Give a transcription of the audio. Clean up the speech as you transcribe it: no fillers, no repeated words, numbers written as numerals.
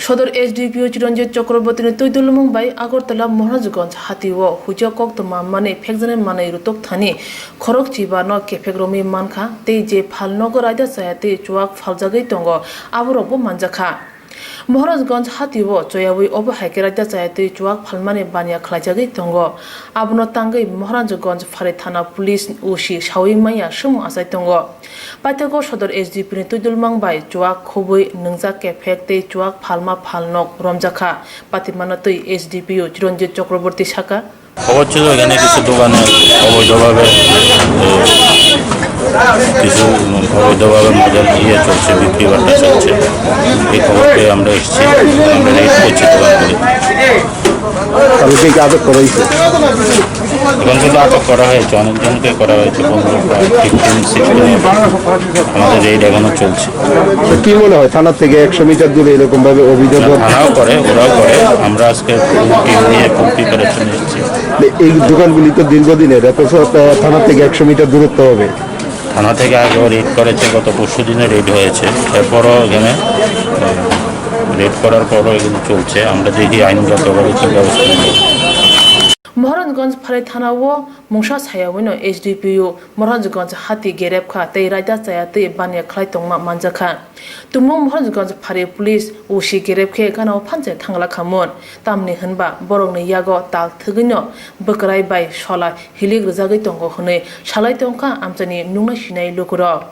সদর এসডিপিও চিরঞ্জিত চক্রবর্তীনি তৈদুলমুং বাই আগরতলা মহারাজগঞ্জ হাতিও হুইজা কক্তমা মানে ফেকজানে মানে রুতক থানি খরক চিবা ন কেফেক রমি মানখা তেই যে ফালনগর আইদা সায়াতে চুয়াক ফালজাগৈ তঙ্গ আবরকবো মানজাখা মহারাজগঞ্জ হাতিও চয়াবই অব হাইকেরাইদা চায়াতে চুয়াক ফালমানে বানিয়া খাইজাগৈ তঙ্গ আবনো তাঙ্গৈ মহারাজগঞ্জ ফারে থানা পুলিশ ওসি সাউই মাইয়া সুমু আসাই তঙ্গ পাইতাগো সদর এসডিপিনি তৈদুলমাং বাই চুয়াক খুবই নংজা কেফেক তে চুয়াক ফালমা ফালনক রমজাখা পাতিমানা তৈ এসডিপিও চিরঞ্জিত চক্রবর্তী শাখা খবর ছিল এখানে কিছু দোকানে অবৈধভাবে মজার দিয়ে চলছে, বিক্রি বাট্টা চলছে। এই খবর পেয়ে আমরা এসেছি, আমরা রেড করছি দোকানগুলি। আটক করা হয়েছে, এখন কিন্তু আটক করা হয়েছে, অনেকজনকে করা হয়েছে, 15-16 আমাদের রেড এখনো চলছে। কি মনে হয় থানার থেকে 100 মিটার দূরে এরকম ভাবে অভিযোগ? থানাও করে, ওরাও করে। আমরা আজকে টিম নিয়ে প্রিপারেশন এসেছি। এই দোকানগুলি তো দীর্ঘদিনের, থানার থেকে 100 মিটার দূরত্ব হবে। থানা থেকে আগেও রেড করেছে, গত পরশু দিনে রেড হয়েছে। এরপরও এখানে রেড করার পরও এগুলো চলছে। আমরা দেখি আইনগতভাবে কি ব্যবস্থা নেব। মহারাজগঞ্জ ফারে থানাও মুংসা সায়াওইনো এসডিপিও মহারাজগঞ্জ হাতি গেরেবখা তৈ রাইদা চায়াতে বানিয়া খাই তংমা মানজাখা তুমুং মহারাজগঞ্জ ফারে পুলিশ ওসি গেরেবखे गानाव फानसे थांला खामोन तामनि होनबा बरंनि यागो ताल थगैनो बकराय बाय सला हिलिग रजागै तंगो हनै सालाय तंखा आमचानि नुंनाय सिनाय लोगोर